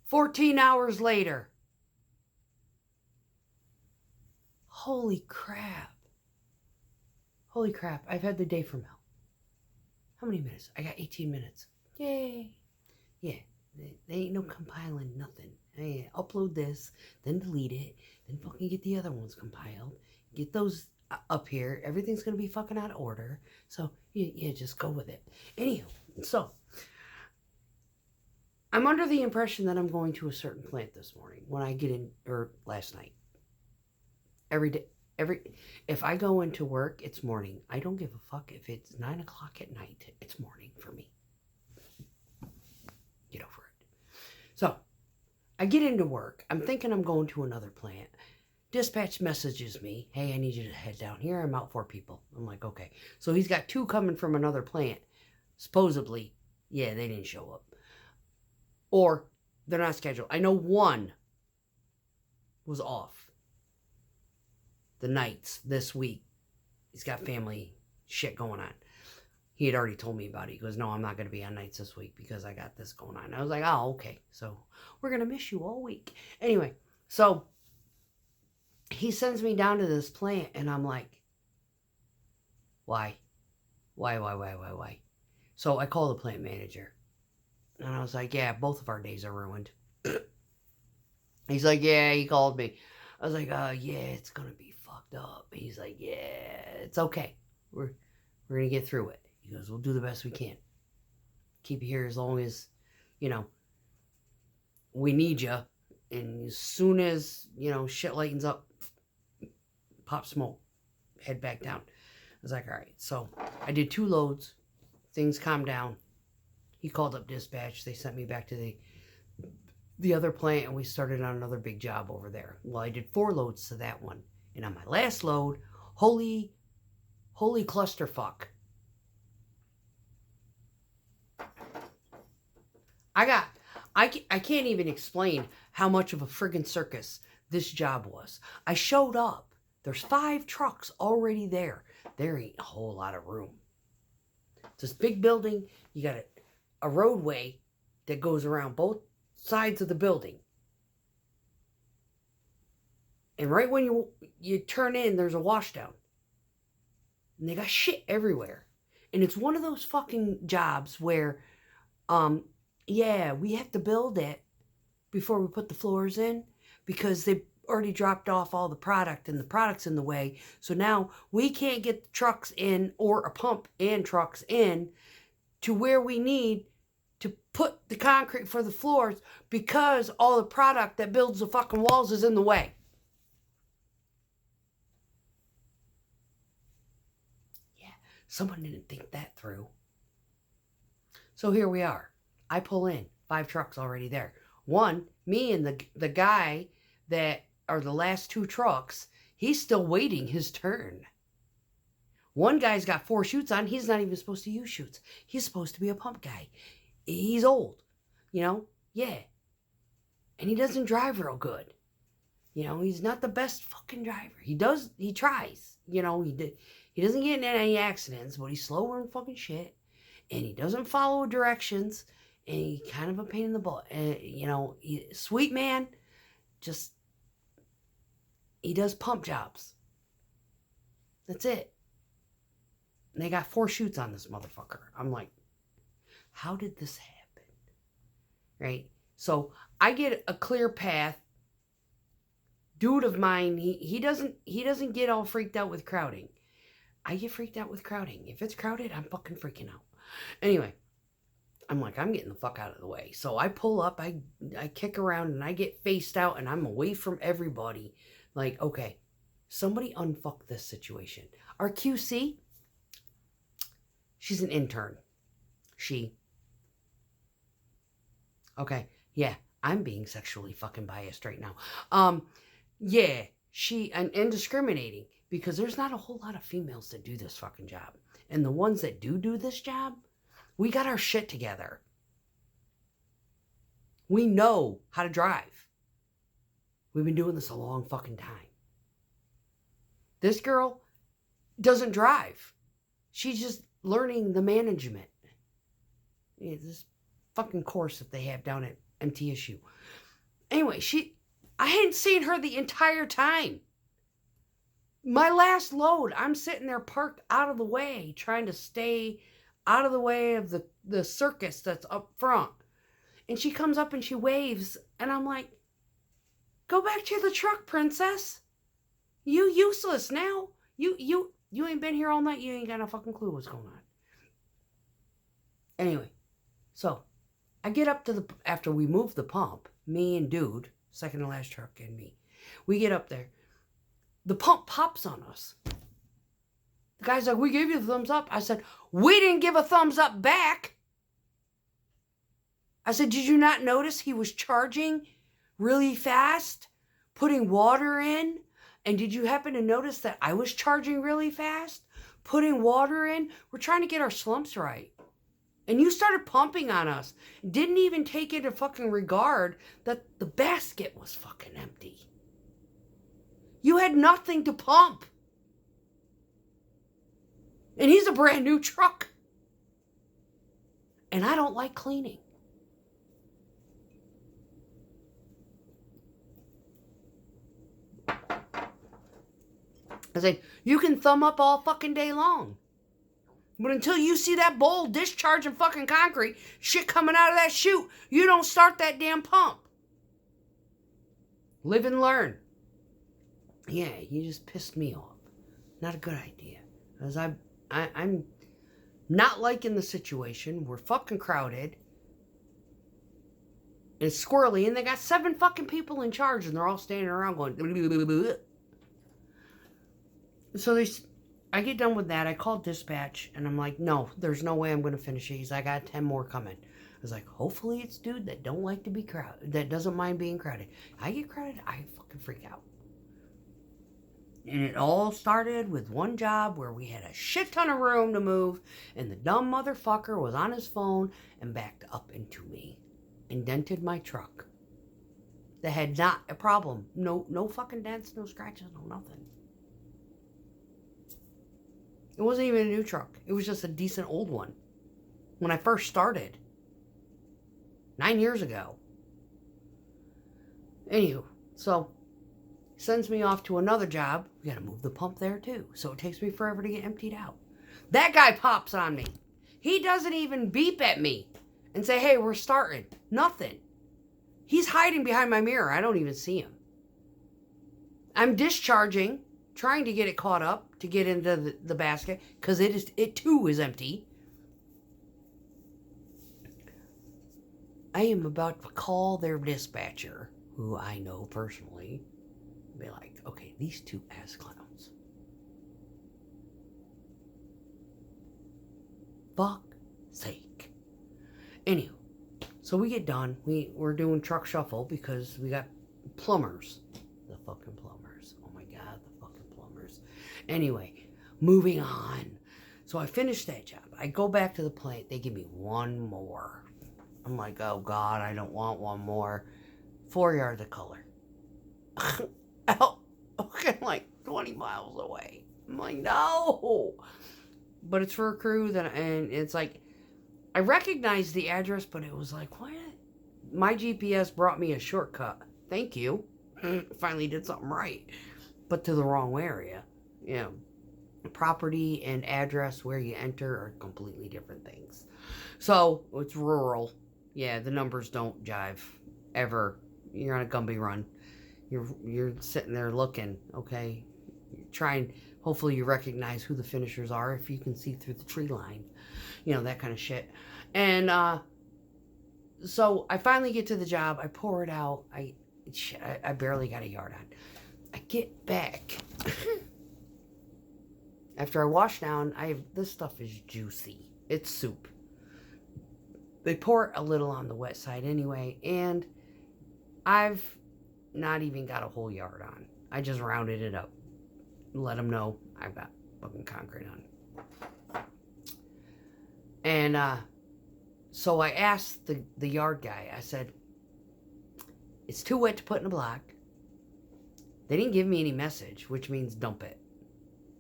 14 hours later. Holy crap. Holy crap. I've had the day from hell. How many minutes? I got 18 minutes. Yay. Yeah. They ain't no compiling nothing. Hey, upload this, then delete it, then fucking get the other ones compiled. Get those up here. Everything's going to be fucking out of order. So, yeah, just go with it. Anyhow, so I'm under the impression that I'm going to a certain plant this morning when I get in, or last night. Every day, if I go into work, it's morning. I don't give a fuck if it's 9 o'clock at night. It's morning for me. Get over it. So, I get into work. I'm thinking I'm going to another plant. Dispatch messages me, hey, I need you to head down here. I'm out 4 people. I'm like, okay. So he's got 2 coming from another plant. Supposedly, yeah, they didn't show up. Or they're not scheduled. I know 1 was off the nights this week. He's got family shit going on. He had already told me about it. He goes, no, I'm not going to be on nights this week because I got this going on. I was like, oh, okay. So we're going to miss you all week. Anyway, so he sends me down to this plant and I'm like, why? Why? So I call the plant manager and I was like, yeah, both of our days are ruined. He's like, yeah, he called me. I was like, yeah, it's going to be fucked up. He's like, yeah, it's okay. We're going to get through it. He goes, we'll do the best we can. Keep you here as long as, we need you. And as soon as, shit lightens up, pop smoke, head back down. I was like, all right. So I did 2 loads. Things calmed down. He called up dispatch. They sent me back to the other plant and we started on another big job over there. Well, I did 4 loads to that one. And on my last load, holy clusterfuck. I can't even explain how much of a friggin' circus this job was. I showed up. There's 5 trucks already there. There ain't a whole lot of room. It's this big building. You got a roadway that goes around both sides of the building. And right when you turn in, there's a washdown. And they got shit everywhere. And it's one of those fucking jobs where, yeah, we have to build it before we put the floors in because they already dropped off all the product and the product's in the way. So now we can't get the trucks in or a pump and trucks in to where we need to put the concrete for the floors because all the product that builds the fucking walls is in the way. Yeah, someone didn't think that through. So here we are. I pull in, 5 trucks already there. 1, me and the guy that are the last 2 trucks, he's still waiting his turn. 1 guy's got 4 chutes on. He's not even supposed to use chutes. He's supposed to be a pump guy. He's old, yeah. And he doesn't drive real good. He's not the best fucking driver. He tries, he doesn't get in any accidents, but he's slower than fucking shit. And he doesn't follow directions. And he's kind of a pain in the butt. Sweet man, just, he does pump jobs. That's it. And they got 4 chutes on this motherfucker. I'm like, how did this happen? Right? So I get a clear path. Dude of mine, he doesn't get all freaked out with crowding. I get freaked out with crowding. If it's crowded, I'm fucking freaking out. Anyway, I'm like, I'm getting the fuck out of the way. So I pull up, I kick around, and I get faced out, and I'm away from everybody. Like, okay, somebody unfuck this situation. Our QC, she's an intern. Okay, yeah, I'm being sexually fucking biased right now. Yeah, and discriminating, because there's not a whole lot of females that do this fucking job. And the ones that do this job, we got our shit together. We know how to drive. We've been doing this a long fucking time. This girl doesn't drive. She's just learning the management. This fucking course that they have down at empty issue. Anyway, I hadn't seen her the entire time. My last load, I'm sitting there parked out of the way, trying to stay out of the way of the circus that's up front. And she comes up and she waves, and I'm like, go back to the truck, princess. You useless now. You ain't been here all night. You ain't got a fucking clue what's going on. Anyway, so I get up to after we move the pump, me and dude, second to last truck and me, we get up there. The pump pops on us. The guy's like, we gave you the thumbs up. I said, we didn't give a thumbs up back. I said, did you not notice he was charging really fast, putting water in? And did you happen to notice that I was charging really fast, putting water in? We're trying to get our slumps right. And you started pumping on us. Didn't even take into fucking regard that the basket was fucking empty. You had nothing to pump. And he's a brand new truck. And I don't like cleaning. I said, you can thumb up all fucking day long. But until you see that bowl discharging fucking concrete, shit coming out of that chute, you don't start that damn pump. Live and learn. Yeah, you just pissed me off. Not a good idea. Because I'm not liking the situation. We're fucking crowded. It's squirrely, and they got 7 fucking people in charge, and they're all standing around going, blah, blah, blah, blah. So I get done with that. I call dispatch, and I'm like, no, there's no way I'm going to finish it. He's like, I got 10 more coming. I was like, hopefully it's dude that don't like to be crowded, that doesn't mind being crowded. I get crowded, I fucking freak out. And it all started with one job where we had a shit ton of room to move, and the dumb motherfucker was on his phone and backed up into me and dented my truck. That had not a problem. No fucking dents, no scratches, no nothing. It wasn't even a new truck. It was just a decent old one. When I first started. 9 years ago. Anywho, so sends me off to another job. We gotta move the pump there too. So it takes me forever to get emptied out. That guy pops on me. He doesn't even beep at me and say, hey, we're starting. Nothing. He's hiding behind my mirror. I don't even see him. I'm discharging, trying to get it caught up to get into the basket because it too is empty. I am about to call their dispatcher, who I know personally, and be like, okay, these 2 ass clowns. Fuck sake. Anywho, so we get done. We're doing truck shuffle because we got plumbers. The fucking plumbers. Oh my God, the fucking plumbers. Anyway, moving on. So I finished that job. I go back to the plant. They give me 1 more. I'm like, oh God, I don't want 1 more. 4 yards of color. Out, okay, like 20 miles away. I'm like, no. But it's for a crew and it's like, I recognized the address, but it was like, what? My GPS brought me a shortcut. Thank you. Finally did something right. But to the wrong area. You know, property and address where you enter are completely different things. So, it's rural. Yeah, the numbers don't jive. Ever. You're on a Gumby run. You're sitting there looking, okay? You're trying, hopefully you recognize who the finishers are if you can see through the tree line. You know, that kind of shit. And, so I finally get to the job. I pour it out. I barely got a yard on. I get back. After I wash down, this stuff is juicy. It's soup. They pour it a little on the wet side anyway, and I've not even got a whole yard on. I just rounded it up. Let them know I've got fucking concrete on. And, so I asked the yard guy, I said, it's too wet to put in a block. They didn't give me any message, which means dump it.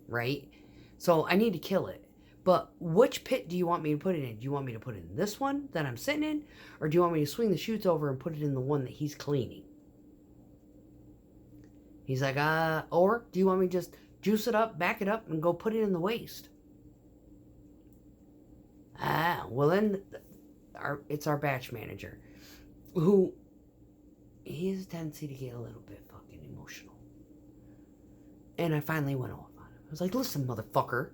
Right? So I need to kill it. But which pit do you want me to put it in? Do you want me to put it in this one that I'm sitting in? Or do you want me to swing the chutes over and put it in the one that he's cleaning? He's like, or do you want me to just juice it up, back it up, and go put it in the waste? Well then, it's our batch manager, who, he has a tendency to get a little bit fucking emotional. And I finally went off on him. I was like, listen, motherfucker,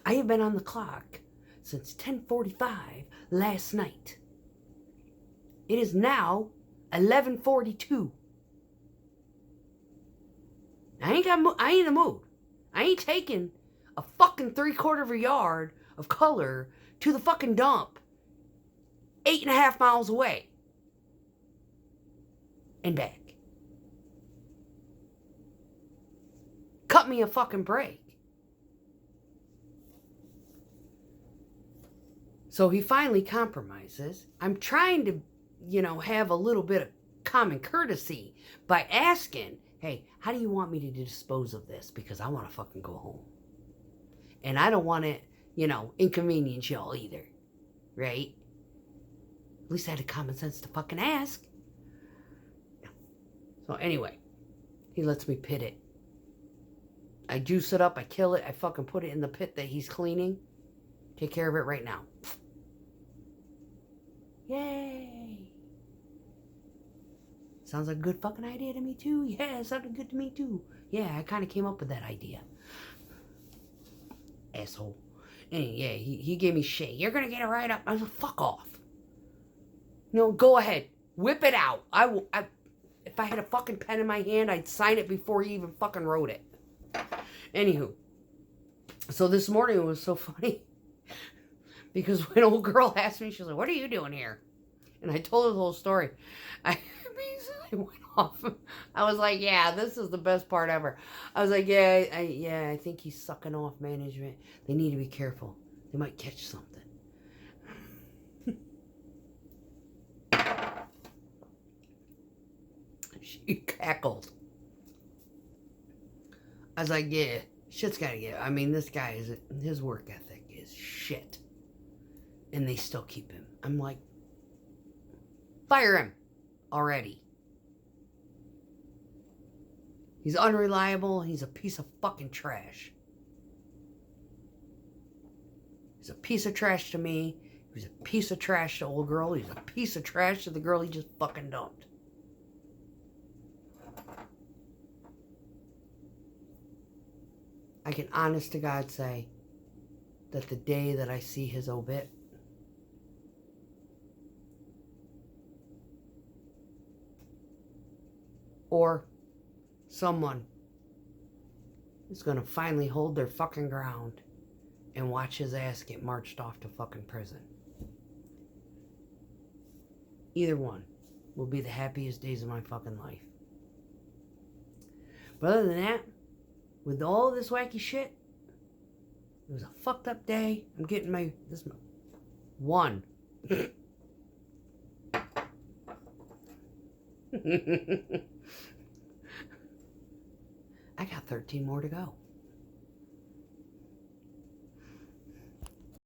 I have been on the clock since 10:45 last night. It is now 11:42. I ain't in the mood. I ain't taking a fucking 3/4 of a yard of color to the fucking dump 8.5 miles away and back. Cut me a fucking break. So he finally compromises. I'm trying to, have a little bit of common courtesy by asking, hey, how do you want me to dispose of this? Because I want to fucking go home. And I don't want to, inconvenience y'all either. Right? At least I had the common sense to fucking ask. So anyway, he lets me pit it. I juice it up, I kill it, I fucking put it in the pit that he's cleaning. Take care of it right now. Yay! Sounds like a good fucking idea to me too. Yeah, it sounded good to me too. Yeah, I kind of came up with that idea. Asshole. And yeah, he gave me shit. You're gonna get it right up. I was like, fuck off. Go ahead. Whip it out. If I had a fucking pen in my hand, I'd sign it before he even fucking wrote it. Anywho. So this morning it was so funny. Because when old girl asked me, she was like, what are you doing here? And I told her the whole story. I basically went off. I was like, yeah, this is the best part ever. I was like, I think he's sucking off management. They need to be careful. They might catch something. She cackled. I was like, yeah, shit's gotta get. I mean, this guy, his work ethic is shit. And they still keep him. I'm like, fire him already. He's unreliable. He's a piece of fucking trash. He's a piece of trash to me. He's a piece of trash to old girl. He's a piece of trash to the girl he just fucking dumped. I can honest to God say that the day that I see his obit, or someone is going to finally hold their fucking ground and watch his ass get marched off to fucking prison. Either one will be the happiest days of my fucking life. But other than that, with all this wacky shit, it was a fucked up day. I'm getting this one. I got 13 more to go.